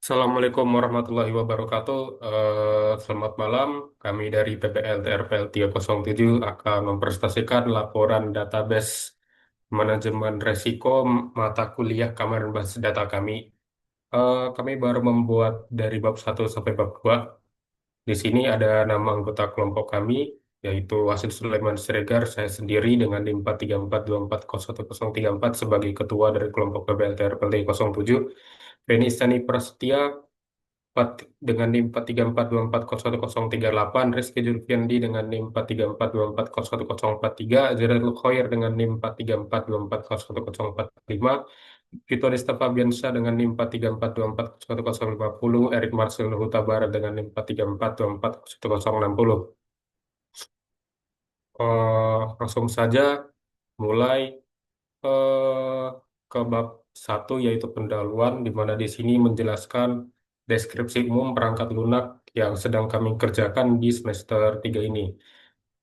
Assalamualaikum warahmatullahi wabarakatuh. Selamat malam. Kami dari PPL TRPL 307 akan mempresentasikan laporan database manajemen resiko mata kuliah kamar dan basis data kami. Kami baru membuat dari bab 1 sampai bab 2. Di sini ada nama anggota kelompok kami, yaitu Wasid Sulaiman Siregar, saya sendiri dengan NIM 434210034 sebagai ketua dari kelompok PPL TRPL 307. Feni Stani Prasetya dengan NIM 43424010038, Rizky Julfiandi dengan NIM 43424010043, Zerul Khoir dengan NIM 43424010045, Vito Desta Fabiansyah dengan NIM 43424010050, Erik Marcel Huta Barat dengan NIM 43424010060. Langsung saja mulai eh, ke bab satu, yaitu pendahuluan, di mana di sini menjelaskan deskripsi umum perangkat lunak yang sedang kami kerjakan di semester 3 ini.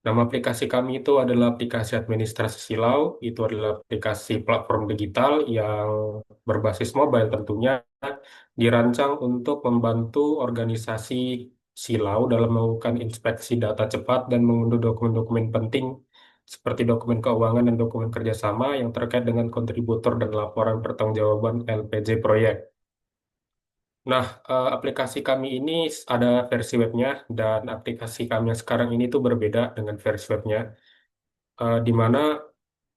Nama aplikasi kami itu adalah aplikasi administrasi silau. Itu adalah aplikasi platform digital yang berbasis mobile tentunya, dirancang untuk membantu organisasi silau dalam melakukan inspeksi data cepat dan mengunduh dokumen-dokumen penting seperti dokumen keuangan dan dokumen kerjasama yang terkait dengan kontributor dan laporan pertanggungjawaban LPJ proyek. Nah, aplikasi kami ini ada versi webnya, dan aplikasi kami yang sekarang ini tuh berbeda dengan versi webnya, di mana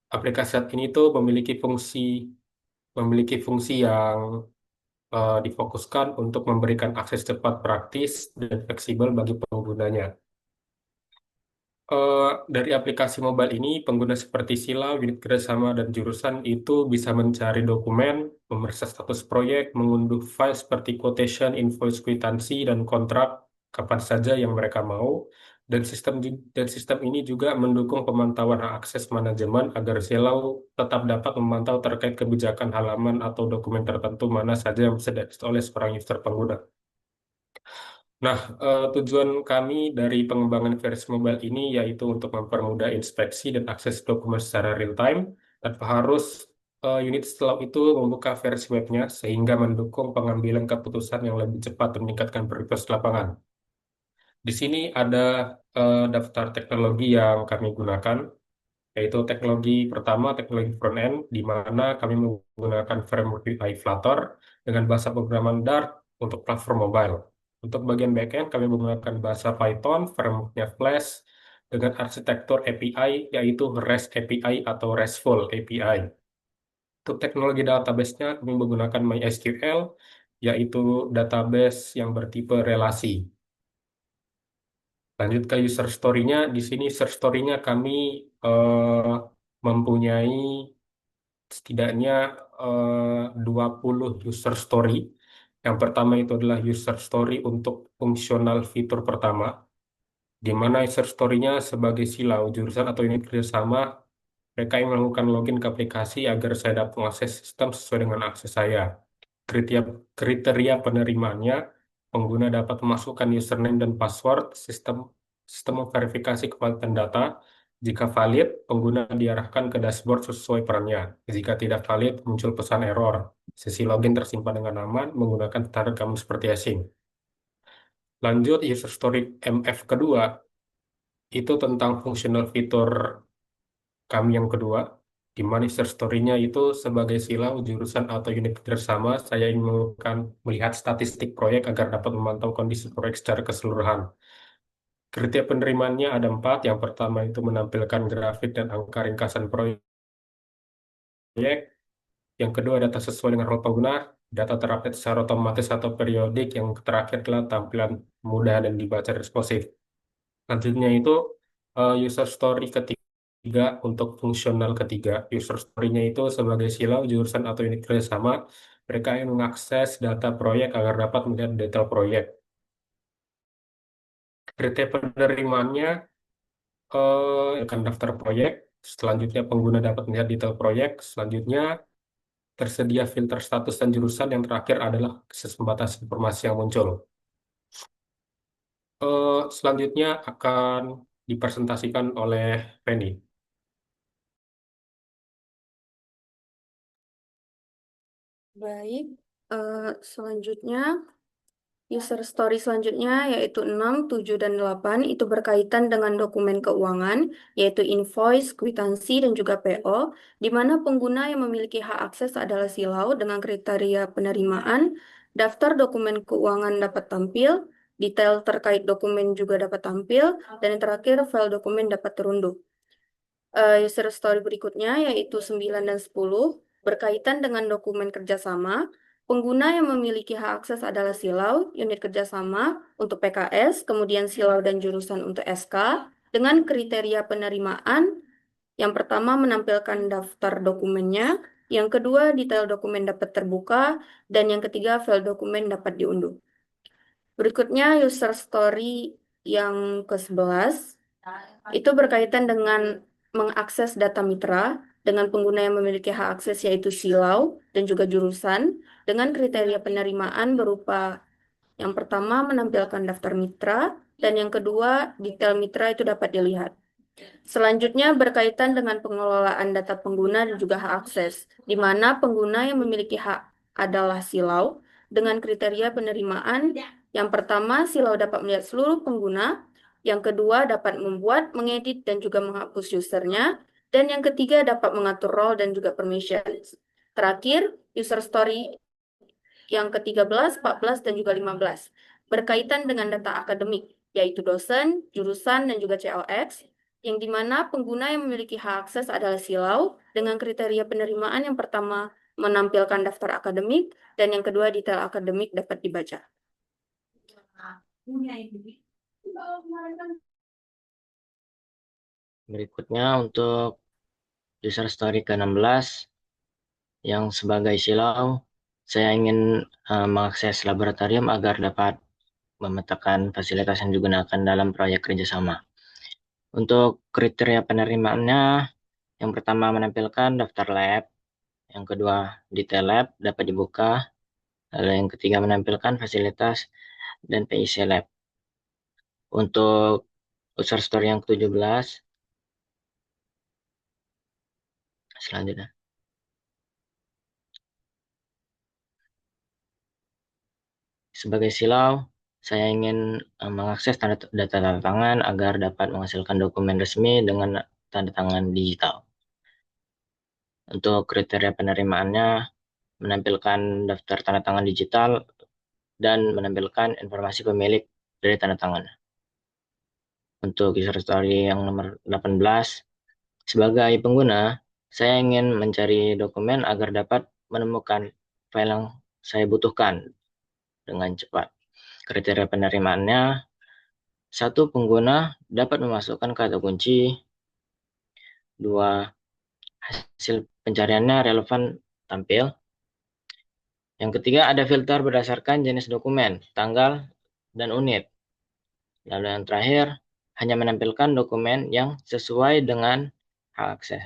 aplikasi saat ini tuh memiliki fungsi yang difokuskan untuk memberikan akses cepat, praktis, dan fleksibel bagi penggunanya. Eh, dari aplikasi mobile ini, pengguna seperti Sila, unit kerjasama, dan jurusan itu bisa mencari dokumen, memeriksa status proyek, mengunduh file seperti quotation, invoice, kwitansi, dan kontrak kapan saja yang mereka mau. Dan sistem ini juga mendukung pemantauan hak akses manajemen agar Silau tetap dapat memantau terkait kebijakan halaman atau dokumen tertentu mana saja yang bisa diakses oleh seorang user pengguna. Nah, tujuan kami dari pengembangan versi mobile ini yaitu untuk mempermudah inspeksi dan akses dokumen secara real time, tanpa harus unit setelah itu membuka versi webnya, sehingga mendukung pengambilan keputusan yang lebih cepat dan meningkatkan prioritas lapangan. Di sini ada daftar teknologi yang kami gunakan, yaitu teknologi pertama, teknologi front end, di mana kami menggunakan framework UI Flutter dengan bahasa pemrograman Dart untuk platform mobile. Untuk bagian backend, kami menggunakan bahasa Python, frameworknya Flash, dengan arsitektur API, yaitu REST API atau RESTful API. Untuk teknologi database-nya, kami menggunakan MySQL, yaitu database yang bertipe relasi. Lanjut ke user story-nya, di sini user story-nya kami eh, mempunyai setidaknya 20 user story. Yang pertama itu adalah user story untuk fungsional fitur pertama, di mana user story-nya sebagai silau, jurusan atau unit kerjasama, mereka yang melakukan login ke aplikasi agar saya dapat mengakses sistem sesuai dengan akses saya. Kriteria, kriteria penerimaannya, pengguna dapat memasukkan username dan password, sistem memverifikasi kevalidan data. Jika valid, pengguna diarahkan ke dashboard sesuai perannya. Jika tidak valid, muncul pesan error. Sesi login tersimpan dengan aman menggunakan standar keamanan seperti asing. Lanjut, user story MF kedua, itu tentang fungsional fitur kami yang kedua, di mana user story-nya itu sebagai silau, jurusan, atau unit kerjasama, saya ingin melihat statistik proyek agar dapat memantau kondisi proyek secara keseluruhan. Kriteria penerimaannya ada 4. Yang pertama itu menampilkan grafik dan angka ringkasan proyek. Yang kedua, data sesuai dengan role pengguna. Data terupdate secara otomatis atau periodik. Yang terakhir adalah tampilan mudah dan dibaca responsif. Selanjutnya itu user story ketiga untuk fungsional ketiga. User story-nya itu sebagai silau, jurusan, atau unit kerjasama. Mereka yang mengakses data proyek agar dapat melihat detail proyek. Kriteria penerimaannya akan daftar proyek. Selanjutnya pengguna dapat melihat detail proyek. Selanjutnya tersedia filter status dan jurusan. Yang terakhir adalah akses pembatas informasi yang muncul. Selanjutnya akan dipresentasikan oleh Penny. Baik, Selanjutnya, user story selanjutnya yaitu 6, 7, dan 8 itu berkaitan dengan dokumen keuangan, yaitu invoice, kwitansi, dan juga PO, di mana pengguna yang memiliki hak akses adalah Silau dengan kriteria penerimaan, daftar dokumen keuangan dapat tampil, detail terkait dokumen juga dapat tampil, dan yang terakhir file dokumen dapat terunduh. User story berikutnya yaitu 9 dan 10 berkaitan dengan dokumen kerjasama. Pengguna yang memiliki hak akses adalah Silau, unit kerjasama untuk PKS, kemudian Silau dan jurusan untuk SK, dengan kriteria penerimaan. Yang pertama menampilkan daftar dokumennya, yang kedua detail dokumen dapat terbuka, dan yang ketiga file dokumen dapat diunduh. Berikutnya user story yang ke-11 itu berkaitan dengan mengakses data mitra dengan pengguna yang memiliki hak akses yaitu Silau dan juga jurusan dengan kriteria penerimaan berupa yang pertama menampilkan daftar mitra dan yang kedua detail mitra itu dapat dilihat. Selanjutnya berkaitan dengan pengelolaan data pengguna dan juga hak akses, di mana pengguna yang memiliki hak adalah Silau dengan kriteria penerimaan. Yang pertama, Silau dapat melihat seluruh pengguna. Yang kedua, dapat membuat, mengedit, dan juga menghapus usernya. Dan yang ketiga, dapat mengatur role dan juga permissions. Terakhir, user story yang ke-13, 14, dan juga 15 berkaitan dengan data akademik, yaitu dosen, jurusan, dan juga CLX, yang dimana pengguna yang memiliki hak akses adalah Silau dengan kriteria penerimaan yang pertama menampilkan daftar akademik, dan yang kedua detail akademik dapat dibaca. Berikutnya untuk user story ke-16 yang sebagai Silau, saya ingin mengakses laboratorium agar dapat memetakan fasilitas yang digunakan dalam proyek kerjasama. Untuk kriteria penerimaannya, yang pertama menampilkan daftar lab, yang kedua detail lab dapat dibuka, lalu yang ketiga menampilkan fasilitas dan PIC lab. Untuk user story yang ke-17, selanjutnya. Sebagai Silau, saya ingin mengakses data tanda tangan agar dapat menghasilkan dokumen resmi dengan tanda tangan digital. Untuk kriteria penerimaannya, menampilkan daftar tanda tangan digital dan menampilkan informasi pemilik dari tanda tangan. Untuk user story yang nomor 18, sebagai pengguna, saya ingin mencari dokumen agar dapat menemukan file yang saya butuhkan dengan cepat. Kriteria penerimaannya, satu pengguna dapat memasukkan kata kunci, dua hasil pencariannya relevan tampil, yang ketiga ada filter berdasarkan jenis dokumen, tanggal, dan unit. Lalu yang terakhir, hanya menampilkan dokumen yang sesuai dengan hak akses.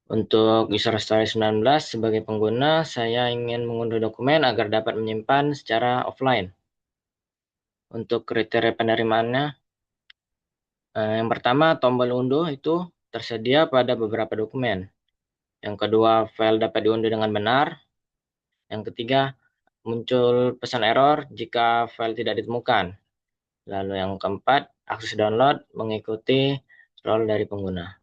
Untuk user story 19, sebagai pengguna, saya ingin mengunduh dokumen agar dapat menyimpan secara offline. Untuk kriteria penerimaannya, yang pertama, tombol unduh itu tersedia pada beberapa dokumen. Yang kedua, file dapat diunduh dengan benar. Yang ketiga, muncul pesan error jika file tidak ditemukan. Lalu yang keempat, akses download mengikuti role dari pengguna.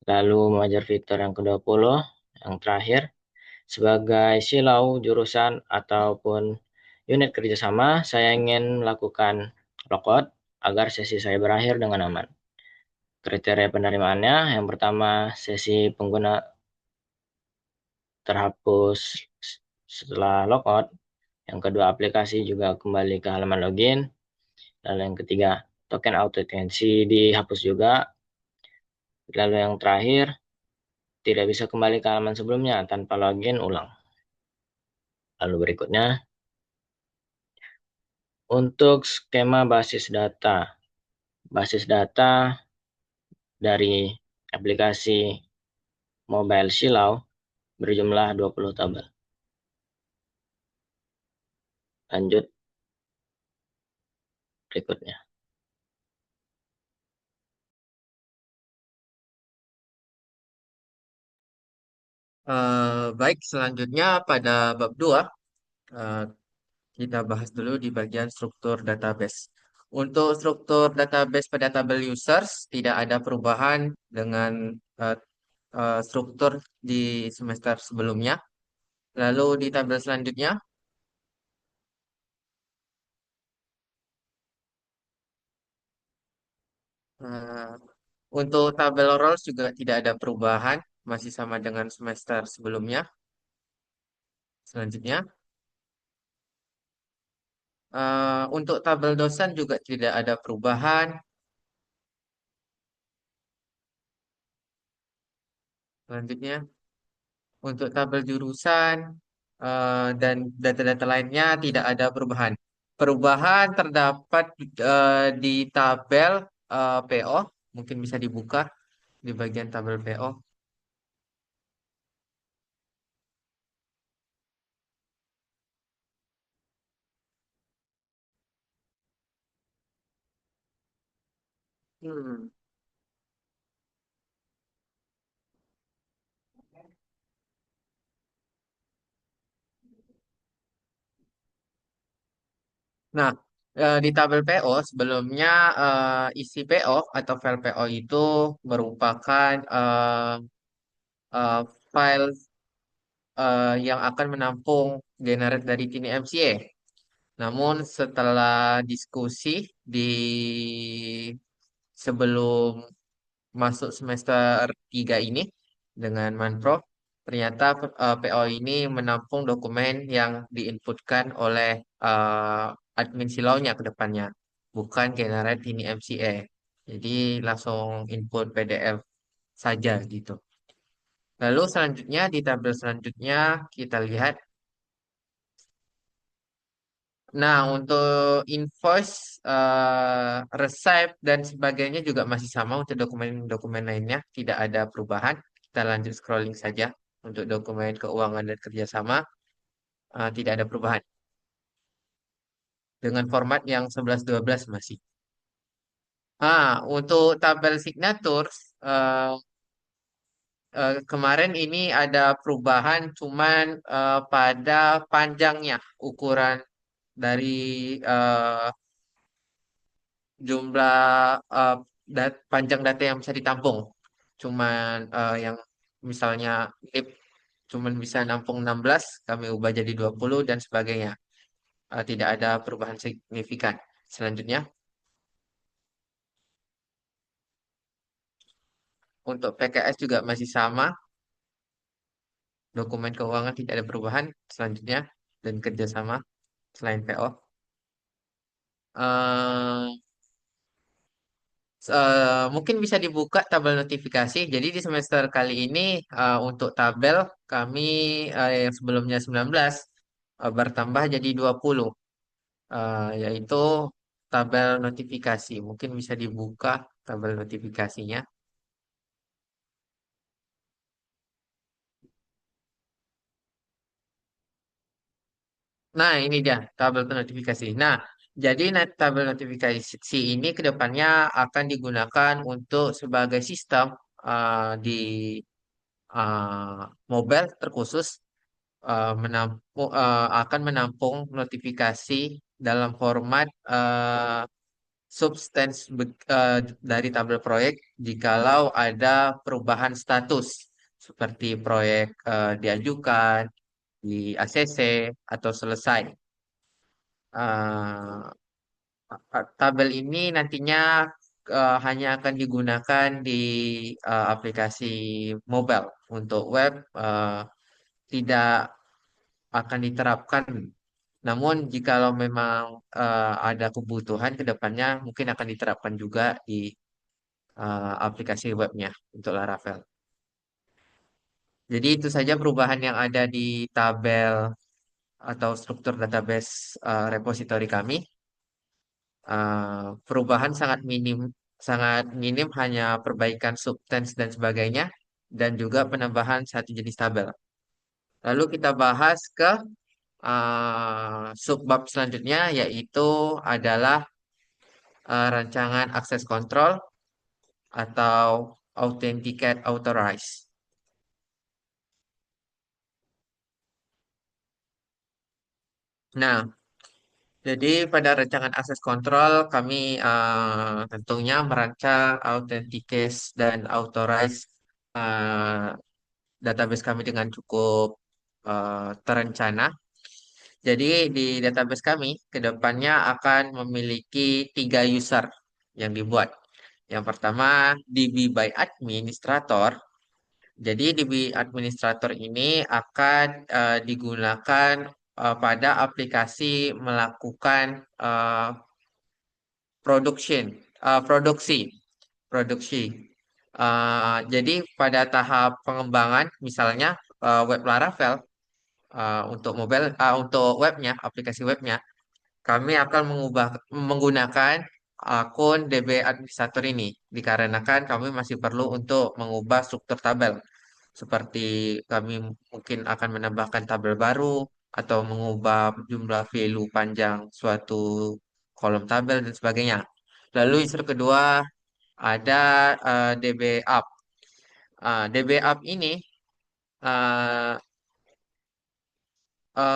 Lalu mengajar fitur yang ke-20, yang terakhir, sebagai silau jurusan ataupun unit kerjasama, saya ingin melakukan logout agar sesi saya berakhir dengan aman. Kriteria penerimaannya, yang pertama, sesi pengguna terhapus setelah logout. Yang kedua, aplikasi juga kembali ke halaman login. Lalu yang ketiga, token autentifikasi dihapus juga. Lalu yang terakhir, tidak bisa kembali ke halaman sebelumnya tanpa login ulang. Lalu berikutnya, untuk skema basis data. Basis data dari aplikasi mobile Silau berjumlah 20 tabel. Lanjut berikutnya. Baik, selanjutnya pada bab 2, eh, kita bahas dulu di bagian struktur database. Untuk struktur database pada tabel users, tidak ada perubahan dengan eh, struktur di semester sebelumnya. Lalu di tabel selanjutnya, eh, untuk tabel roles juga tidak ada perubahan, masih sama dengan semester sebelumnya. Selanjutnya, untuk tabel dosen juga tidak ada perubahan. Selanjutnya, untuk tabel jurusan dan data-data lainnya tidak ada perubahan. Perubahan terdapat di tabel PO, mungkin bisa dibuka di bagian tabel PO. Hmm. Nah, di tabel PO sebelumnya isi PO atau file PO itu merupakan file yang akan menampung generate dari Tiny MCA. Namun setelah diskusi di sebelum masuk semester 3 ini dengan Manpro, ternyata PO ini menampung dokumen yang diinputkan oleh admin silaunya ke depannya, bukan generate ini MCA. Jadi langsung input PDF saja gitu. Lalu selanjutnya di tabel selanjutnya kita lihat. Nah, untuk invoice, receipt dan sebagainya juga masih sama untuk dokumen-dokumen lainnya, tidak ada perubahan. Kita lanjut scrolling saja untuk dokumen keuangan dan kerjasama, tidak ada perubahan dengan format yang 11-12 masih. Untuk tabel signatures, kemarin ini ada perubahan cuman pada panjangnya, ukuran dari eh, jumlah eh, panjang data yang bisa ditampung. Cuman yang misalnya IP cuman bisa nampung 16, kami ubah jadi 20 dan sebagainya. Tidak ada perubahan signifikan. Selanjutnya, untuk PKS juga masih sama. Dokumen keuangan tidak ada perubahan. Selanjutnya, dan kerjasama selain PO. Eh, Mungkin bisa dibuka tabel notifikasi. Jadi di semester kali ini untuk tabel kami yang sebelumnya 19 bertambah jadi 20, yaitu tabel notifikasi. Mungkin bisa dibuka tabel notifikasinya. Nah, ini dia tabel notifikasi. Nah, jadi tabel notifikasi ini ke depannya akan digunakan untuk sebagai sistem di mobile terkhusus, akan menampung notifikasi dalam format substance dari tabel proyek jikalau ada perubahan status seperti proyek diajukan, di ACC atau selesai. Eh, Tabel ini nantinya hanya akan digunakan di aplikasi mobile. Untuk web tidak akan diterapkan. Namun jikalau memang ada kebutuhan ke depannya mungkin akan diterapkan juga di aplikasi webnya untuk Laravel. Jadi itu saja perubahan yang ada di tabel atau struktur database repositori kami. Perubahan sangat minim hanya perbaikan substance dan sebagainya, dan juga penambahan satu jenis tabel. Lalu kita bahas ke subbab selanjutnya, yaitu adalah rancangan akses kontrol atau authenticate authorize. Nah, jadi pada rancangan akses kontrol kami tentunya merancang authenticate dan authorize eh, database kami dengan cukup terencana. Jadi di database kami ke depannya akan memiliki 3 user yang dibuat. Yang pertama DB by administrator. Jadi DB administrator ini akan digunakan pada aplikasi melakukan eh, production, produksi. Jadi pada tahap pengembangan, misalnya web Laravel untuk webnya, aplikasi webnya, kami akan menggunakan akun DB administrator ini, dikarenakan kami masih perlu untuk mengubah struktur tabel. Seperti kami mungkin akan menambahkan tabel baru atau mengubah jumlah value panjang suatu kolom tabel dan sebagainya. Lalu unsur kedua ada DB Up. DB Up ini, uh,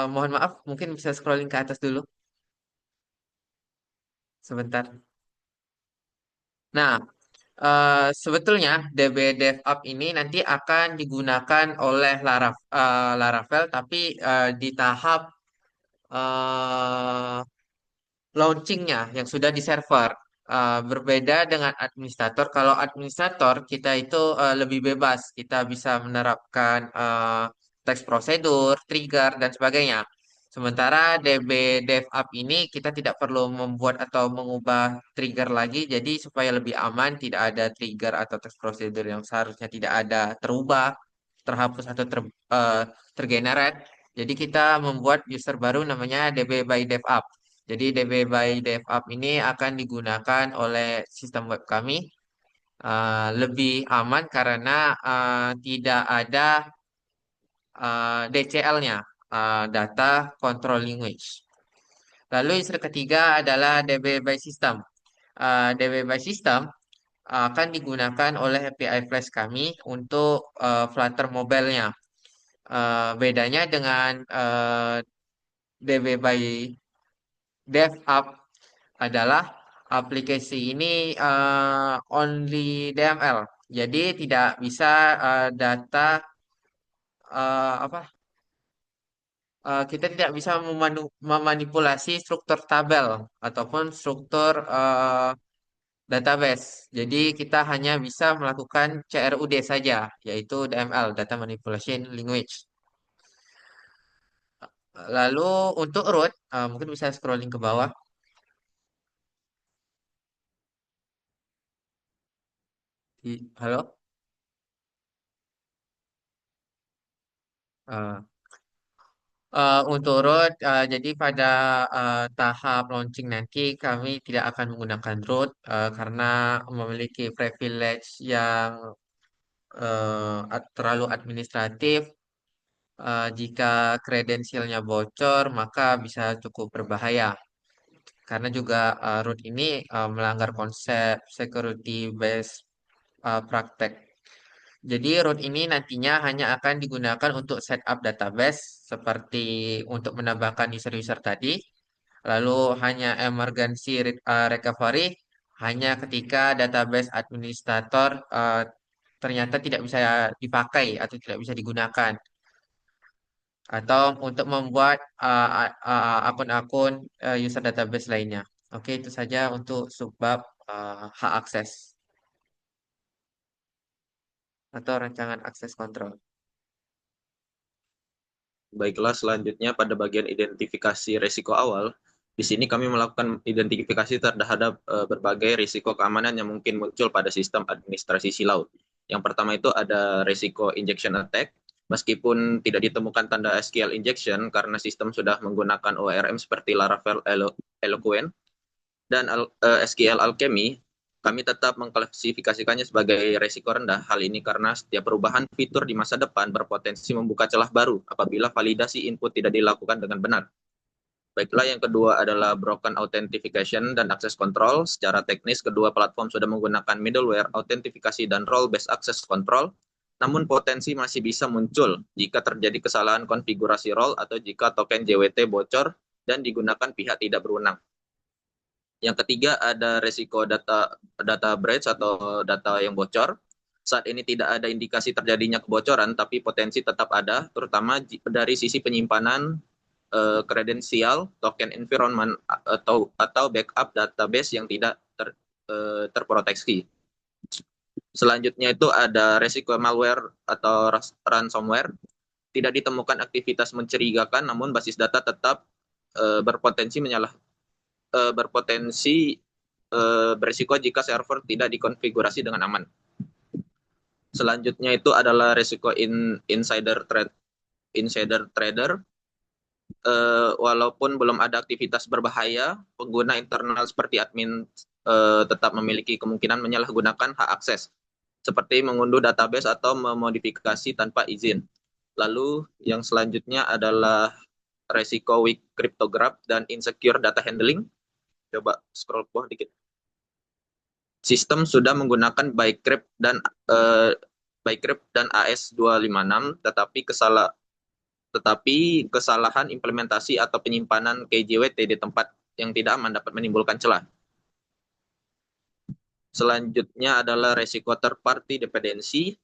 mohon maaf, mungkin bisa scrolling ke atas dulu sebentar. Nah, sebetulnya DB DevUp ini nanti akan digunakan oleh Laravel, tapi di tahap eh, launchingnya yang sudah di server. Berbeda dengan administrator. Kalau administrator kita itu lebih bebas, kita bisa menerapkan teks prosedur, trigger dan sebagainya. Sementara DB DevUp ini kita tidak perlu membuat atau mengubah trigger lagi, jadi supaya lebih aman tidak ada trigger atau teks prosedur yang seharusnya tidak ada terubah, terhapus atau eh, tergenerate. Jadi kita membuat user baru namanya DB by DevUp. Jadi DB by DevUp ini akan digunakan oleh sistem web kami lebih aman karena tidak ada DCL-nya, Data Control Language. Lalu yang ketiga adalah DB by System. DB by System akan digunakan oleh API Flash kami untuk Flutter mobile-nya. Bedanya dengan DB by DevUp adalah aplikasi ini only DML. Jadi tidak bisa data apa kita tidak bisa memanipulasi struktur tabel ataupun struktur database. Jadi kita hanya bisa melakukan CRUD saja, yaitu DML, Data Manipulation Language. Lalu untuk root, mungkin bisa scrolling ke bawah. Halo? Uh, untuk root, jadi pada tahap launching nanti kami tidak akan menggunakan root karena memiliki privilege yang terlalu administratif. Jika kredensialnya bocor, maka bisa cukup berbahaya. Karena juga root ini melanggar konsep security based praktek. Jadi root ini nantinya hanya akan digunakan untuk setup database seperti untuk menambahkan user-user tadi. Lalu hanya emergency recovery hanya ketika database administrator ternyata tidak bisa dipakai atau tidak bisa digunakan. Atau untuk membuat akun-akun user database lainnya. Oke, itu saja untuk subbab hak akses atau rancangan akses kontrol. Baiklah, selanjutnya pada bagian identifikasi risiko awal, di sini kami melakukan identifikasi terhadap berbagai risiko keamanan yang mungkin muncul pada sistem administrasi silau. Yang pertama itu ada risiko injection attack, meskipun tidak ditemukan tanda SQL injection karena sistem sudah menggunakan ORM seperti Laravel Eloquent dan SQL Alchemy, kami tetap mengklasifikasikannya sebagai risiko rendah. Hal ini karena setiap perubahan fitur di masa depan berpotensi membuka celah baru apabila validasi input tidak dilakukan dengan benar. Baiklah, yang kedua adalah broken authentication dan access control. Secara teknis, kedua platform sudah menggunakan middleware autentifikasi dan role-based access control, namun potensi masih bisa muncul jika terjadi kesalahan konfigurasi role atau jika token JWT bocor dan digunakan pihak tidak berwenang. Yang ketiga ada resiko data breach atau data yang bocor. Saat ini tidak ada indikasi terjadinya kebocoran, tapi potensi tetap ada, terutama dari sisi penyimpanan kredensial, token environment atau backup database yang tidak terproteksi. Selanjutnya itu ada resiko malware atau ransomware. Tidak ditemukan aktivitas mencurigakan, namun basis data tetap berpotensi berisiko jika server tidak dikonfigurasi dengan aman. Selanjutnya itu adalah resiko insider trader. Walaupun belum ada aktivitas berbahaya, pengguna internal seperti admin tetap memiliki kemungkinan menyalahgunakan hak akses, seperti mengunduh database atau memodifikasi tanpa izin. Lalu yang selanjutnya adalah resiko weak cryptograph dan insecure data handling. Coba scroll ke bawah dikit. Sistem sudah menggunakan Bcrypt dan AS256, tetapi kesalahan implementasi atau penyimpanan KJWT di tempat yang tidak aman dapat menimbulkan celah. Selanjutnya adalah resiko third party dependency.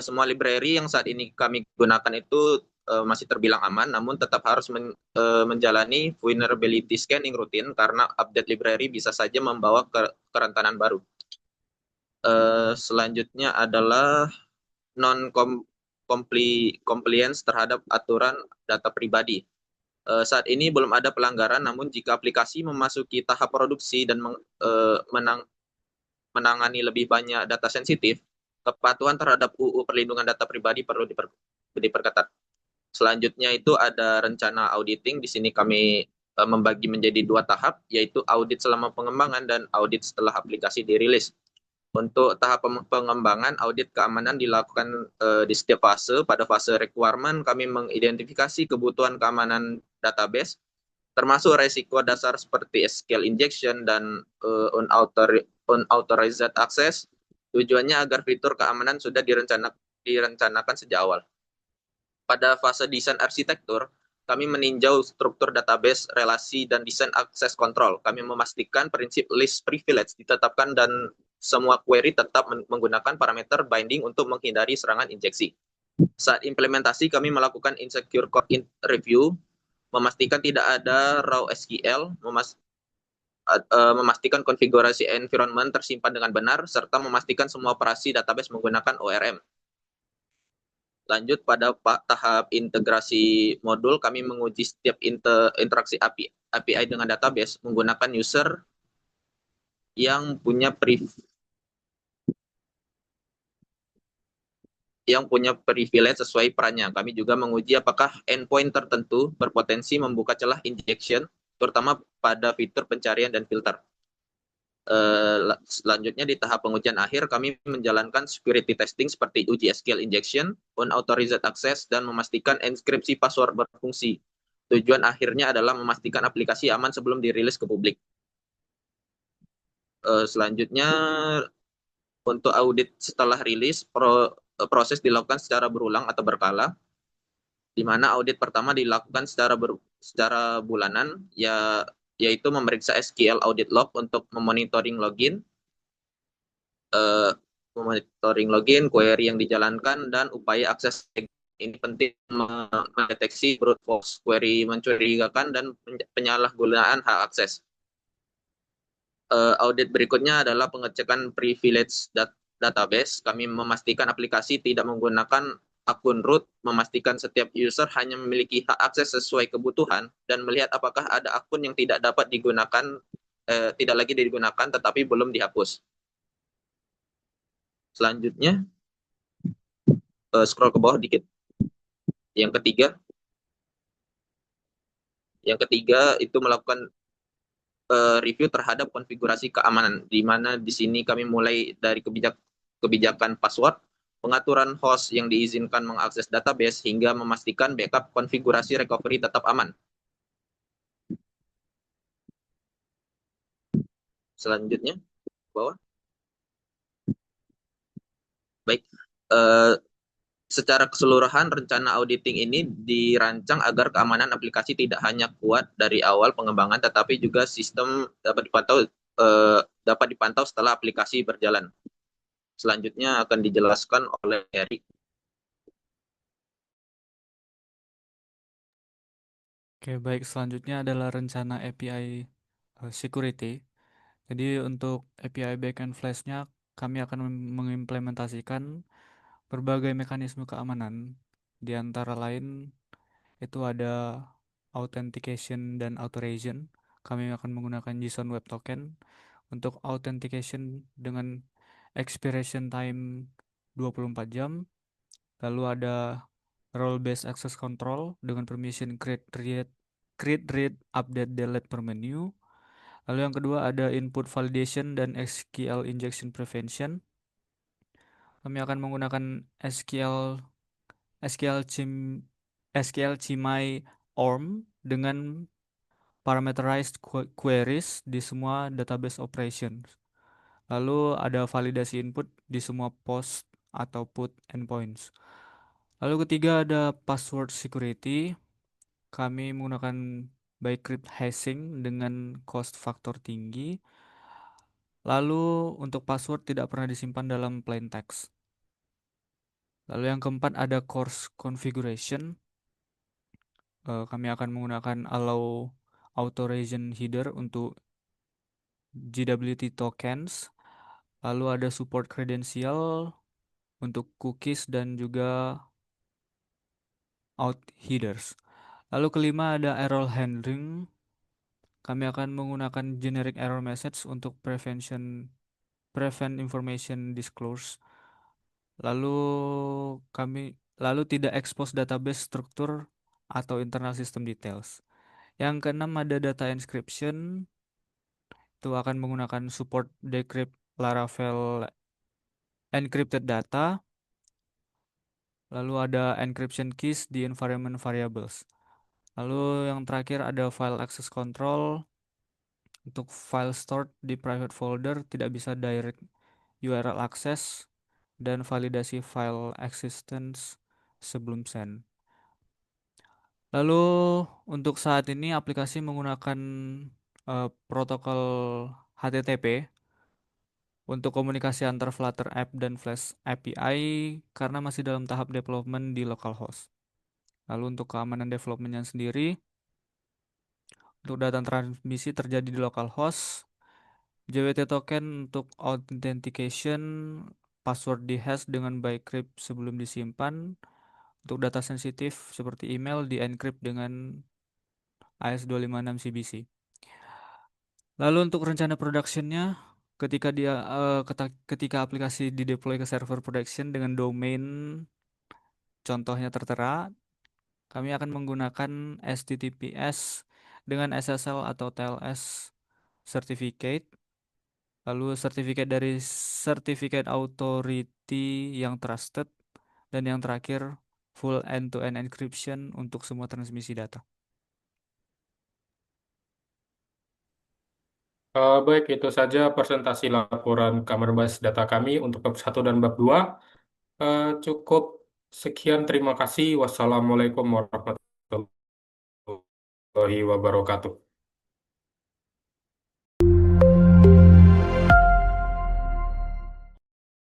Semua library yang saat ini kami gunakan itu masih terbilang aman, namun tetap harus menjalani vulnerability scanning rutin karena update library bisa saja membawa kerentanan baru. Selanjutnya adalah non-compliance terhadap aturan data pribadi. Saat ini belum ada pelanggaran, namun jika aplikasi memasuki tahap produksi dan menangani lebih banyak data sensitif, kepatuhan terhadap UU Perlindungan Data Pribadi perlu diperketat. Selanjutnya itu ada rencana auditing. Di sini kami membagi menjadi 2 tahap, yaitu audit selama pengembangan dan audit setelah aplikasi dirilis. Untuk tahap pengembangan, audit keamanan dilakukan di setiap fase. Pada fase requirement, kami mengidentifikasi kebutuhan keamanan database, termasuk resiko dasar seperti SQL injection dan unauthorized access. Tujuannya agar fitur keamanan sudah direncanakan sejak awal. Pada fase desain arsitektur, kami meninjau struktur database, relasi, dan desain akses kontrol. Kami memastikan prinsip least privilege ditetapkan dan semua query tetap menggunakan parameter binding untuk menghindari serangan injeksi. Saat implementasi, kami melakukan insecure code review, memastikan tidak ada raw SQL, memastikan konfigurasi environment tersimpan dengan benar, serta memastikan semua operasi database menggunakan ORM. Lanjut pada tahap integrasi modul, kami menguji setiap interaksi API dengan database menggunakan user yang punya privilege sesuai perannya. Kami juga menguji apakah endpoint tertentu berpotensi membuka celah injection, terutama pada fitur pencarian dan filter. Selanjutnya di tahap pengujian akhir, kami menjalankan security testing seperti uji SQL injection, unauthorized access, dan memastikan enkripsi password berfungsi. Tujuan akhirnya adalah memastikan aplikasi aman sebelum dirilis ke publik. Selanjutnya, untuk audit setelah rilis, proses dilakukan secara berulang atau berkala, di mana audit pertama dilakukan secara bulanan, yaitu memeriksa SQL audit log untuk memonitoring login, query yang dijalankan, dan upaya akses. Ini penting mendeteksi brute force, query mencurigakan, dan penyalahgunaan hak akses. Audit berikutnya adalah pengecekan privilege database. Kami memastikan aplikasi tidak menggunakan akun root, memastikan setiap user hanya memiliki hak akses sesuai kebutuhan, dan melihat apakah ada akun yang tidak lagi digunakan tetapi belum dihapus. Selanjutnya, scroll ke bawah dikit. Yang ketiga itu melakukan review terhadap konfigurasi keamanan, di mana di sini kami mulai dari kebijakan password, pengaturan host yang diizinkan mengakses database, hingga memastikan backup konfigurasi recovery tetap aman. Selanjutnya, bawah. Baik, Secara keseluruhan, rencana auditing ini dirancang agar keamanan aplikasi tidak hanya kuat dari awal pengembangan, tetapi juga sistem dapat dipantau setelah aplikasi berjalan. Selanjutnya akan dijelaskan oleh Eric. Oke, baik. Selanjutnya adalah rencana API security. Jadi untuk API backend Flash-nya, kami akan mengimplementasikan berbagai mekanisme keamanan. Di antara lain itu ada authentication dan authorization. Kami akan menggunakan JSON Web Token untuk authentication dengan expiration time 24 jam. Lalu ada role based access control dengan permission create, read, update, delete per menu. Lalu yang kedua ada input validation dan SQL injection prevention. Kami akan menggunakan SQL Chimay ORM dengan parameterized queries di semua database operations. Lalu ada validasi input di semua post atau put endpoints. Lalu ketiga ada password security. Kami menggunakan bcrypt hashing dengan cost factor tinggi. Lalu untuk password tidak pernah disimpan dalam plain text. Lalu yang keempat ada course configuration. Kami akan menggunakan allow authorization header untuk JWT tokens. Lalu ada support credential untuk cookies dan juga out headers. Lalu kelima ada error handling. Kami akan menggunakan generic error message untuk prevent information disclosure. Lalu tidak expose database struktur atau internal system details. Yang keenam ada data encryption. Itu akan menggunakan support decrypt Laravel encrypted data. Lalu ada encryption keys di environment variables. Lalu yang terakhir ada file access control. Untuk file stored di private folder tidak bisa direct URL access dan validasi file existence sebelum send. Lalu untuk saat ini aplikasi menggunakan protokol HTTP untuk komunikasi antar Flutter App dan Flash API karena masih dalam tahap development di localhost. Lalu untuk keamanan developmentnya sendiri, untuk data transmisi terjadi di localhost, JWT token untuk authentication, password di hash dengan bcrypt sebelum disimpan. Untuk data sensitif seperti email di encrypt dengan AES256 CBC. Lalu untuk rencana productionnya, ketika aplikasi dideploy ke server production dengan domain contohnya tertera, kami akan menggunakan HTTPS dengan SSL atau TLS certificate. Lalu sertifikat dari certificate authority yang trusted, dan yang terakhir full end-to-end encryption untuk semua transmisi data. Baik, itu saja presentasi laporan kamar basis data kami untuk bab 1 dan bab 2. Cukup sekian, terima kasih. Wassalamualaikum warahmatullahi wabarakatuh.